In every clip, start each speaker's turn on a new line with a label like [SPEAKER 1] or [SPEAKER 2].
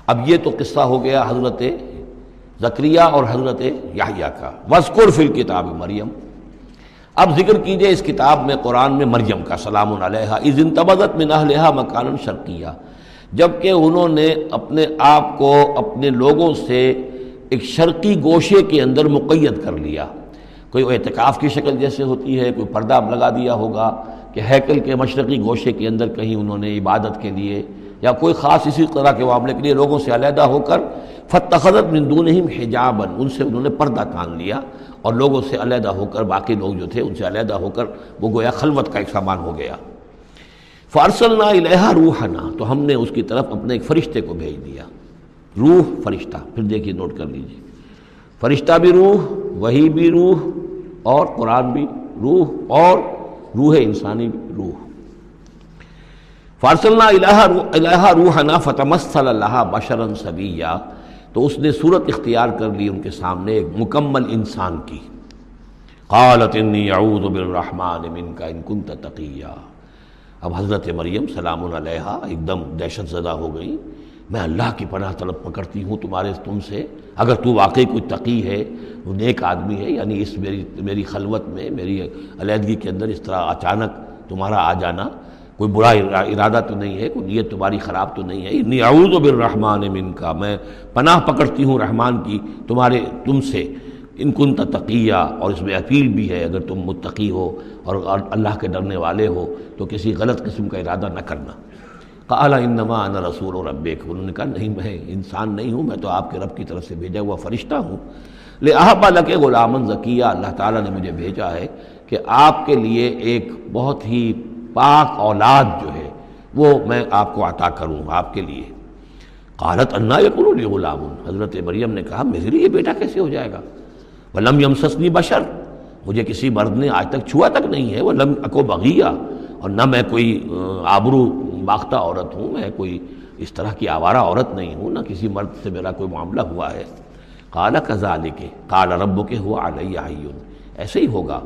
[SPEAKER 1] اب یہ تو قصہ ہو گیا حضرت زکریا اور حضرت یحییٰ کا۔ وَاذْكُرْ فِي الْكِتَابِ مریم، اب ذکر کیجئے اس کتاب میں، قرآن میں، مریم کا سلام علیہا اذ انتبذت من اہلہا مکانا شرقیہ، جبکہ انہوں نے اپنے آپ کو اپنے لوگوں سے ایک شرقی گوشے کے اندر مقید کر لیا۔ کوئی اعتکاف کی شکل جیسے ہوتی ہے، کوئی پردہ لگا دیا ہوگا کہ ہیکل کے مشرقی گوشے کے اندر کہیں انہوں نے عبادت کے لیے یا کوئی خاص اسی طرح کے معاملے کے لیے لوگوں سے علیحدہ ہو کر فاتخذت من دونہم حجابا، ان سے انہوں نے پردہ تان لیا اور لوگوں سے علیحدہ ہو کر، باقی لوگ جو تھے ان سے علیحدہ ہو کر وہ گویا خلوت کا ایک سامان ہو گیا۔ فارسلنا الیہا روحنا، تو ہم نے اس کی طرف اپنے ایک فرشتے کو بھیج دیا۔ روح فرشتہ، پھر دیکھیے نوٹ کر لیجیے، فرشتہ بھی روح، وحی بھی روح، اور قرآن بھی روح، اور روح انسانی بھی روح۔ فارسلنا الیہا روحنا فتمثل لہا بشرا سویا، تو اس نے صورت اختیار کر لی ان کے سامنے ایک مکمل انسان کی۔ قالت انی اعوذ بالرحمن منک ان کنت تقیا، اب حضرت مریم سلام علیہا ایک دم دہشت زدہ ہو گئی، میں اللہ کی پناہ طلب پکڑتی ہوں تم سے، اگر تو واقعی کوئی تقی ہے، وہ نیک آدمی ہے، یعنی اس میری خلوت میں، میری علیحدگی کے اندر اس طرح اچانک تمہارا آ جانا کوئی برا ارادہ تو نہیں ہے، کوئی نیت تمہاری خراب تو نہیں ہے۔ انی اعوذ بالرحمن منک، میں پناہ پکڑتی ہوں رحمان کی تم سے، ان کنت تقیہ، اور اس میں اپیل بھی ہے اگر تم متقی ہو اور اللہ کے ڈرنے والے ہو تو کسی غلط قسم کا ارادہ نہ کرنا۔ قال انما انا رسول ربک، انہوں نے کہا نہیں، میں انسان نہیں ہوں، میں تو آپ کے رب کی طرف سے بھیجا ہوا فرشتہ ہوں۔ لأہب لک غلاما زکیہ، اللہ تعالیٰ نے مجھے بھیجا ہے کہ آپ کے لیے ایک بہت ہی پاک اولاد جو ہے وہ میں آپ کو عطا کروں آپ کے لیے۔ قالت انا یکون لی غلام، حضرت مریم نے کہا میرے لیے بیٹا کیسے ہو جائے گا؟ ولم یمسسنی بشر، مجھے کسی مرد نے آج تک چھوا تک نہیں ہے، ولم اکو بغیہ، اور نہ میں کوئی آبرو باختہ عورت ہوں، میں کوئی اس طرح کی آوارہ عورت نہیں ہوں، نہ کسی مرد سے میرا کوئی معاملہ ہوا ہے۔ قال کذالک قال ربک هو علی حی، ایسے ہی ہوگا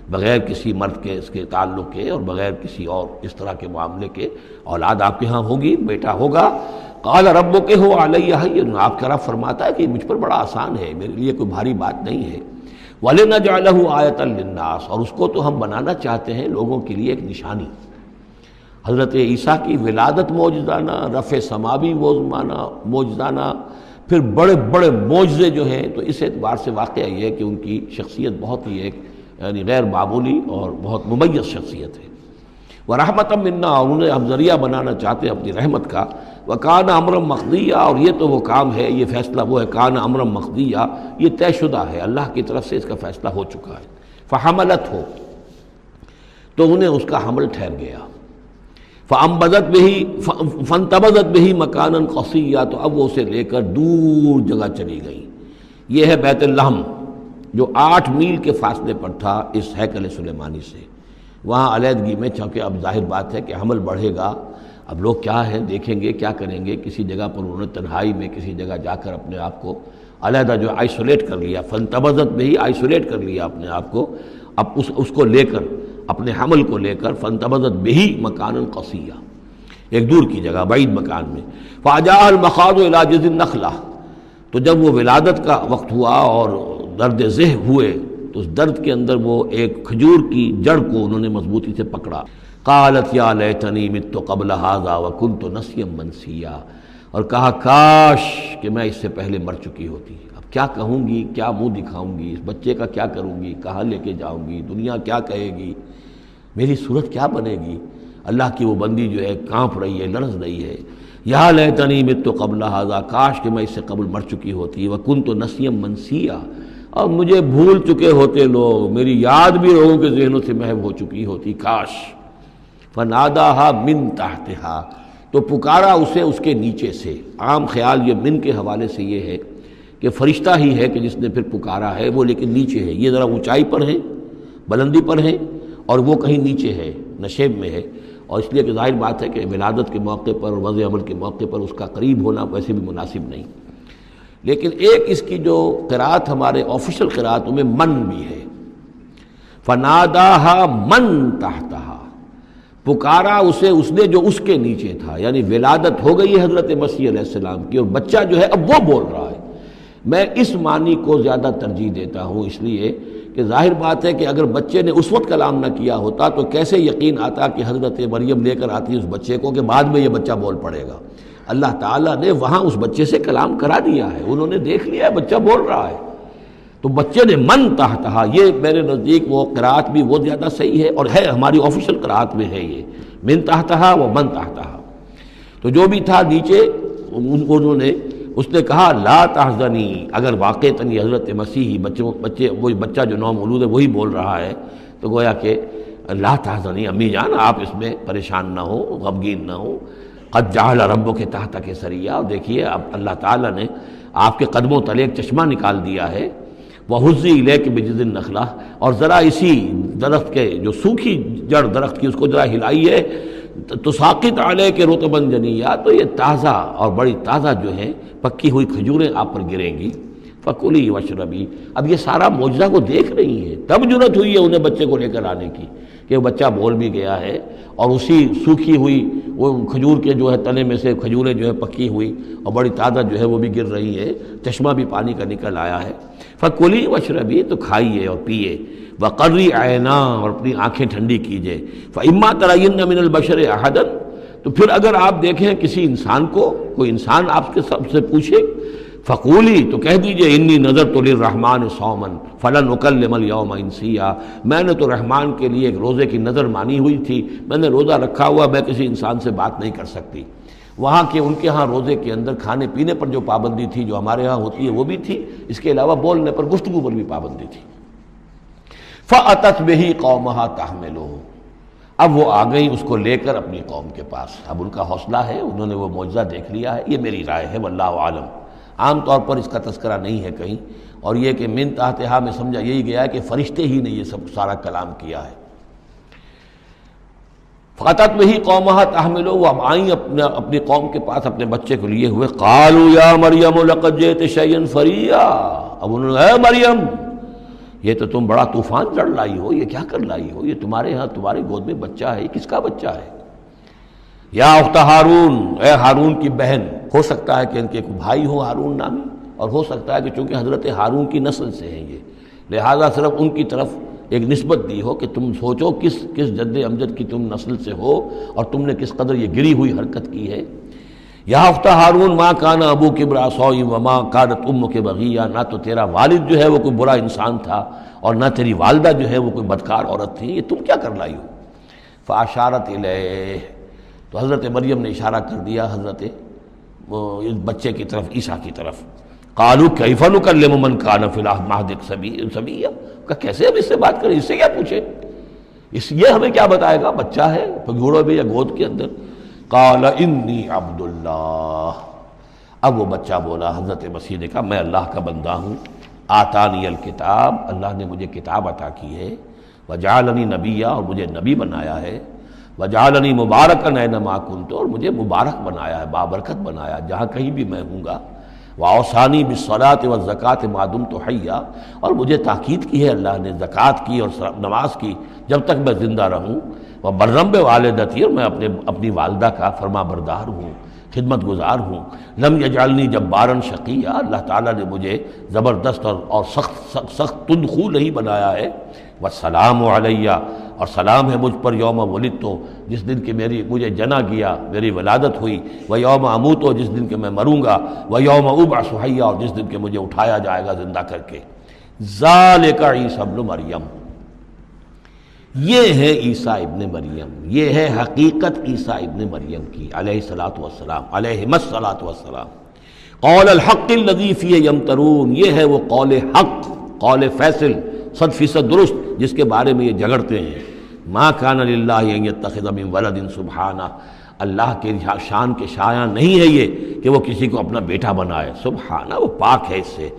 [SPEAKER 1] بغیر کسی مرد کے اس کے تعلق کے اور بغیر کسی اور اس طرح کے معاملے کے اولاد آپ کے ہاں ہوگی، بیٹا ہوگا۔ قال ربک هو علی حی، آپ کا رب فرماتا ہے کہ مجھ پر بڑا آسان ہے، میرے لیے کوئی بھاری بات نہیں ہے۔ وَلِنَجْعَلَهُ آیَةً لِلنَّاسِ، اور اس کو تو ہم بنانا چاہتے ہیں لوگوں کے لیے ایک نشانی۔ حضرت عیسیٰ کی ولادت معجزانہ، رفع سماوی معجزانہ، پھر بڑے بڑے معجزے جو ہیں، تو اس اعتبار سے واقعہ یہ ہے کہ ان کی شخصیت بہت ہی ایک یعنی غیر معمولی اور بہت ممیز شخصیت ہے۔ وَرَحْمَةً مِنَّا، اور انہیں ہم ذریعہ بنانا چاہتے ہیں اپنی رحمت کا۔ وَكَانَ أَمْرًا مَقْضِيًّا، اور یہ تو وہ کام ہے، یہ فیصلہ وہ ہے، كَانَ أَمْرًا مَقْضِيًّا، یہ طے شدہ ہے، اللہ کی طرف سے اس کا فیصلہ ہو چکا ہے۔ فَحَمَلَتْهُ، تو انہیں اس کا حمل ٹھہر گیا۔ فَانبَذَتْ بِهِ فَانتَبَذَتْ بِهِ مَكَانًا قَصِيًّا، تو اب وہ اسے لے کر دور جگہ چلی گئی۔ یہ ہے بیت لحم، جو 8 میل کے فاصلے پر تھا اس ہیکل سلیمانی سے۔ وہاں علیحدگی میں، چونکہ اب ظاہر بات ہے کہ حمل بڑھے گا، اب لوگ کیا ہے دیکھیں گے، کیا کریں گے، کسی جگہ پر انہوں نے تنہائی میں کسی جگہ جا کر اپنے آپ کو علیحدہ جو آئسولیٹ کر لیا، فانتبذت میں ہی آئسولیٹ کر لیا اپنے آپ کو، اب اس کو لے کر، اپنے حمل کو لے کر، فانتبذت بہ مکانا قصیا، ایک دور کی جگہ، بعید مکان میں۔ فاجاء المخاض الی جذع النخلہ، تو جب وہ ولادت کا وقت ہوا اور درد ذہ ہوئے تو اس درد کے اندر وہ ایک کھجور کی جڑ کو انہوں نے مضبوطی سے پکڑا۔ قالت یا لیتنی مت قبل ھذا وکنت نسیا منسیا، اور کہا کاش کہ میں اس سے پہلے مر چکی ہوتی۔ اب کیا کہوں گی، کیا منہ دکھاؤں گی، اس بچے کا کیا کروں گی، کہاں لے کے جاؤں گی، دنیا کیا کہے گی، میری صورت کیا بنے گی۔ اللہ کی وہ بندی جو ہے کانپ رہی ہے، لرز رہی ہے۔ یا لیتنی مت قبل ھذا، کاش کہ میں اس سے قبل مر چکی ہوتی، وکنت نسیا منسیا، اور مجھے بھول چکے ہوتے لوگ، میری یاد بھی لوگوں کے ذہنوں سے محو ہو چکی ہوتی، کاش۔ فناداها من تحتها، تو پکارا اسے اس کے نیچے سے۔ عام خیال یہ من کے حوالے سے یہ ہے کہ فرشتہ ہی ہے کہ جس نے پھر پکارا ہے، وہ لیکن نیچے ہے، یہ ذرا اونچائی پر ہے، بلندی پر ہے، اور وہ کہیں نیچے ہے، نشیب میں ہے، اور اس لیے کہ ظاہر بات ہے کہ ولادت کے موقع پر اور وضع عمل کے موقع پر اس کا قریب ہونا ویسے بھی مناسب نہیں۔ لیکن ایک اس کی جو قرأت ہمارے آفیشل قرأتوں میں من بھی ہے، فناداها من تحتها، پکارا اسے اس نے جو اس کے نیچے تھا، یعنی ولادت ہو گئی ہے حضرت مسیح علیہ السلام کی، اور بچہ جو ہے اب وہ بول رہا ہے۔ میں اس معنی کو زیادہ ترجیح دیتا ہوں، اس لیے کہ ظاہر بات ہے کہ اگر بچے نے اس وقت کلام نہ کیا ہوتا تو کیسے یقین آتا کہ حضرت مریم لے کر آتی اس بچے کو کہ بعد میں یہ بچہ بول پڑے گا۔ اللہ تعالیٰ نے وہاں اس بچے سے کلام کرا دیا ہے، انہوں نے دیکھ لیا ہے بچہ بول رہا ہے، تو بچے نے من تحتہا، یہ میرے نزدیک وہ قرات بھی وہ زیادہ صحیح ہے، اور ہے ہماری آفیشیل قرات میں ہے یہ من تحتہا و من تحتہا۔ تو جو بھی تھا نیچے انہوں نے، اس نے کہا لا تحزنی، اگر واقعتاً یہ حضرت مسیحی بچے وہی بچہ جو نو مولود ہے وہی بول رہا ہے، تو گویا کہ لا تحزنی، امی جان آپ اس میں پریشان نہ ہو، غمگین نہ ہو، قد جعل ربک تحتک سریا، اور دیکھیے اب اللہ تعالیٰ نے آپ کے قدموں تلے ایک چشمہ نکال دیا ہے، وَحُزِّ إِلَيْكِ بِجِذِعِ النَّخْلَةِ، اور ذرا اسی درخت کے جو سوکھی جڑ درخت کی اس کو ذرا ہلائیے، تُسَاقِطْ عَلَيْكِ رُطْبًا جَنِيًّا، تو یہ تازہ اور بڑی تازہ جو ہیں پکی ہوئی کھجوریں آپ پر گریں گی، فَكُلِي وَاشْرَبِي۔ اب یہ سارا معجزہ کو دیکھ رہی ہیں، تب جرأت ہوئی ہے انہیں بچے کو لے کر آنے کی کہ وہ بچہ بول بھی گیا ہے، اور اسی سوکھی ہوئی وہ کھجور کے جو ہے تنے میں سے کھجوریں جو ہے پکی ہوئی اور بڑی تازہ جو ہے وہ بھی گر رہی ہے، چشمہ بھی پانی کا نکل آیا ہے۔ فَكُلِي وَاشْرَبِي، تو کھائیے اور پیئے، وَقَرِّ عَيْنَا، اور اپنی آنکھیں ٹھنڈی کیجیے، فَإِمَّا تَرَيِنَّ مِنَ الْبَشَرِ أَحَدًا، تو پھر اگر آپ دیکھیں کسی انسان کو، کوئی انسان آپ کے سب سے پوچھے، فقولی، تو کہہ دیجئے انی نذرت للرحمن صوما فلن اکلم اليوم انسیا، میں نے تو رحمان کے لیے ایک روزے کی نظر مانی ہوئی تھی، میں نے روزہ رکھا ہوا، میں کسی انسان سے بات نہیں کر سکتی۔ وہاں کے ان کے ہاں روزے کے اندر کھانے پینے پر جو پابندی تھی جو ہمارے ہاں ہوتی ہے وہ بھی تھی، اس کے علاوہ بولنے پر، گفتگو پر بھی پابندی تھی۔ فأتت بہ قومہا تحملہ، اب وہ آ گئی اس کو لے کر اپنی قوم کے پاس۔ اب ان کا حوصلہ ہے، انہوں نے وہ معجزہ دیکھ لیا ہے، یہ میری رائے ہے، واللہ عالم، عام طور پر اس کا تذکرہ نہیں ہے کہیں، اور یہ کہ من تحتہا میں سمجھا یہی گیا ہے کہ فرشتے ہی نے یہ سب سارا کلام کیا ہے۔ فاتت بہ قومہا تحملہ، وہ اب آئیں اپنی قوم کے پاس اپنے بچے کو لیے ہوئے، قالوا یا مریم لقد جئت شیئا فریا، اب انہوں نے، اے مریم یہ تو تم بڑا طوفان چڑھ لائی ہو، یہ کیا کر لائی ہو، یہ تمہارے ہاں تمہارے گود میں بچہ ہے، یہ کس کا بچہ ہے؟ یا اخت ہارون، اے ہارون کی بہن، ہو سکتا ہے کہ ان کے کوئی بھائی ہو ہارون نامی، اور ہو سکتا ہے کہ چونکہ حضرت ہارون کی نسل سے ہیں یہ، لہذا صرف ان کی طرف ایک نسبت دی ہو کہ تم سوچو کس جد امجد کی تم نسل سے ہو اور تم نے کس قدر یہ گری ہوئی حرکت کی ہے۔ یا اخت ہارون ما کان ابوک امرأ سوء وما کانت امک بغیہ، نہ تو تیرا والد جو ہے وہ کوئی برا انسان تھا اور نہ تیری والدہ جو ہے وہ کوئی بدکار عورت تھی، یہ تم کیا کر لائی ہو؟ فاشارت الیہ، تو حضرت مریم نے اشارہ کر دیا حضرت اس بچے کی طرف، عیسیٰ کی طرف۔ قالوا کیف نکلم من کان فی المہد صبیا، کہ کیسے ہم اس سے بات کریں، اس سے کیا پوچھیں، یہ ہمیں کیا بتائے گا، بچہ ہے پگھوڑوں میں یا گود کے اندر۔ قال انی عبد اللہ، اب وہ بچہ بولا، حضرت مسیح نے کہا میں اللہ کا بندہ ہوں، آتانی الکتاب، اللہ نے مجھے کتاب عطا کی ہے، وجعلنی نبیا، اور مجھے نبی بنایا ہے، وجعلنی مبارکا اینما کنت، اور مجھے مبارک بنایا ہے، بابرکت بنایا جہاں کہیں بھی میں ہوں گا، واوصانی بالصلاۃ والزکاۃ ما دمت حیا، اور مجھے تاکید کی ہے اللہ نے زکوٰۃ کی اور نماز کی جب تک میں زندہ رہوں، وبرم بوالدتی، اور میں اپنی والدہ کا فرما بردار ہوں، خدمت گزار ہوں، لم یجعلنی جبارا شقیا، اللہ تعالیٰ نے مجھے زبردست اور سخت تندخو نہیں بنایا ہے، والسلام علیہ، اور سلام ہے مجھ پر یوم ولدت، جس دن کہ مجھے جنا گیا، میری ولادت ہوئی، و یوم اموت، جس دن کہ میں مروں گا، و یوم ابعث حیا، اور جس دن کہ مجھے اٹھایا جائے گا زندہ کر کے۔ ذالک عیسی ابن مریم، یہ ہے عیسیٰ ابن مریم، یہ ہے حقیقت عیسیٰ ابن مریم کی علیہ الصلاۃ والسلام، علیہم الصلاۃ والسلام۔ قول الحق الذی فیہ یمترون، یہ ہے وہ قول حق، قول فیصل، 100% درست، جس کے بارے میں یہ جھگڑتے ہیں۔ ما کان للہ ان یتخذ من ولد سبحانہ، اللہ کے شان کے شایع نہیں ہے یہ کہ وہ کسی کو اپنا بیٹا بنائے، سبحانہ، وہ پاک ہے اس سے۔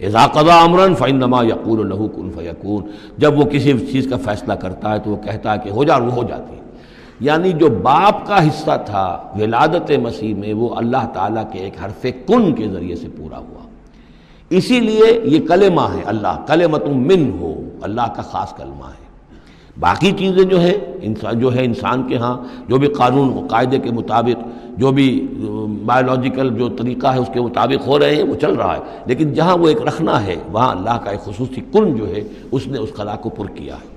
[SPEAKER 1] اذا قضى امرا فانما يقول له كن فيكون، جب وہ کسی چیز کا فیصلہ کرتا ہے تو وہ کہتا ہے کہ ہو جا، وہ ہو جاتی ہے۔ یعنی جو باپ کا حصہ تھا ولادت مسیح میں، وہ اللہ تعالیٰ کے ایک حرف کن کے ذریعے سے پورا ہوا، اسی لیے یہ کلمہ ہے، اللہ کلمۃ من ہو، اللہ کا خاص کلمہ ہے۔ باقی چیزیں جو ہے انسان کے ہاں جو بھی قانون و قاعدے کے مطابق، جو بھی بایولوجیکل جو طریقہ ہے اس کے مطابق ہو رہے ہیں وہ چل رہا ہے، لیکن جہاں وہ ایک رکھنا ہے وہاں اللہ کا ایک خصوصی کن جو ہے اس نے اس خلا کو پر کیا ہے۔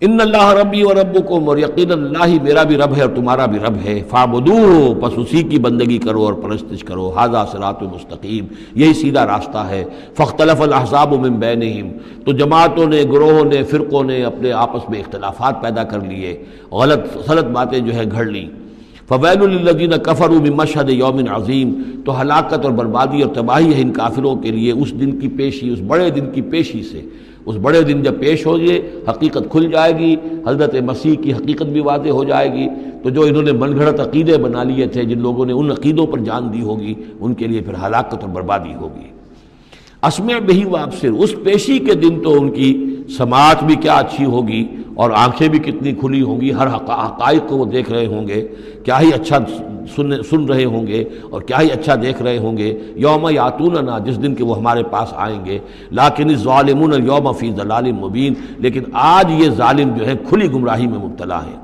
[SPEAKER 1] ان اللہ ربی و ربکم، اور یقیناً اللہ ہی میرا بھی رب ہے اور تمہارا بھی رب ہے، فاعبدوہ، پس اسی کی بندگی کرو اور پرستش کرو، ھذا صراط مستقیم، یہی سیدھا راستہ ہے۔ فاختلف الاحزاب من بینہم، تو جماعتوں نے، گروہوں نے، فرقوں نے اپنے آپس میں اختلافات پیدا کر لیے، غلط باتیں جو ہے گھڑ لیں۔ فویل للذین کفروا من مشہد یوم عظیم، تو ہلاکت اور بربادی اور تباہی ہے ان کافروں کے لیے اس دن کی پیشی، اس بڑے دن کی پیشی سے۔ اس بڑے دن جب پیش ہوگی حقیقت کھل جائے گی، حضرت مسیح کی حقیقت بھی واضح ہو جائے گی، تو جو انہوں نے من گھڑت عقیدے بنا لیے تھے، جن لوگوں نے ان عقیدوں پر جان دی ہوگی، ان کے لیے پھر ہلاکت اور بربادی ہوگی۔ اسمع بہی وابصر، اس پیشی کے دن تو ان کی سماعت بھی کیا اچھی ہوگی اور آنکھیں بھی کتنی کھلی ہوں گی، ہر حقائق کو وہ دیکھ رہے ہوں گے، کیا ہی اچھا سن رہے ہوں گے اور کیا ہی اچھا دیکھ رہے ہوں گے۔ یوم یاتوننا، جس دن کہ وہ ہمارے پاس آئیں گے، لیکن الظالمون اليوم فی ضلال مبین، لیکن آج یہ ظالم جو ہے کھلی گمراہی میں مبتلا ہیں۔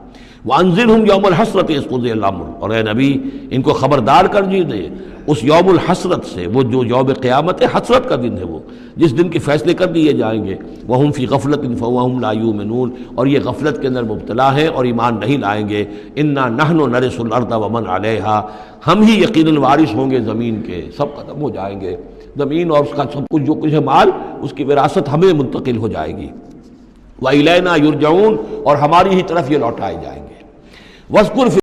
[SPEAKER 1] وانذرہم یوم الحسرۃ اذ قضی الامر، اور اے نبی ان کو خبردار کر دیجیے اس یوم الحسرت سے، وہ جو یوم قیامت حسرت کا دن ہے، وہ جس دن کے فیصلے کر دیے جائیں گے۔ وہم فی غفلۃ فہم لا یؤمنون، اور یہ غفلت کے اندر مبتلا ہیں اور ایمان نہیں لائیں گے۔ انا نحن نرث الارض ومن علیہا، ہم ہی یقیناً وارث ہوں گے زمین کے، سب ختم ہو جائیں گے، زمین اور اس کا سب کچھ جو کچھ ہے مال، اس کی وراثت ہمیں منتقل ہو جائے گی۔ وَإِلَيْنَا يُرْجَعُونَ، اور ہماری ہی طرف یہ لوٹائے جائیں گے۔ وَاذْكُرْ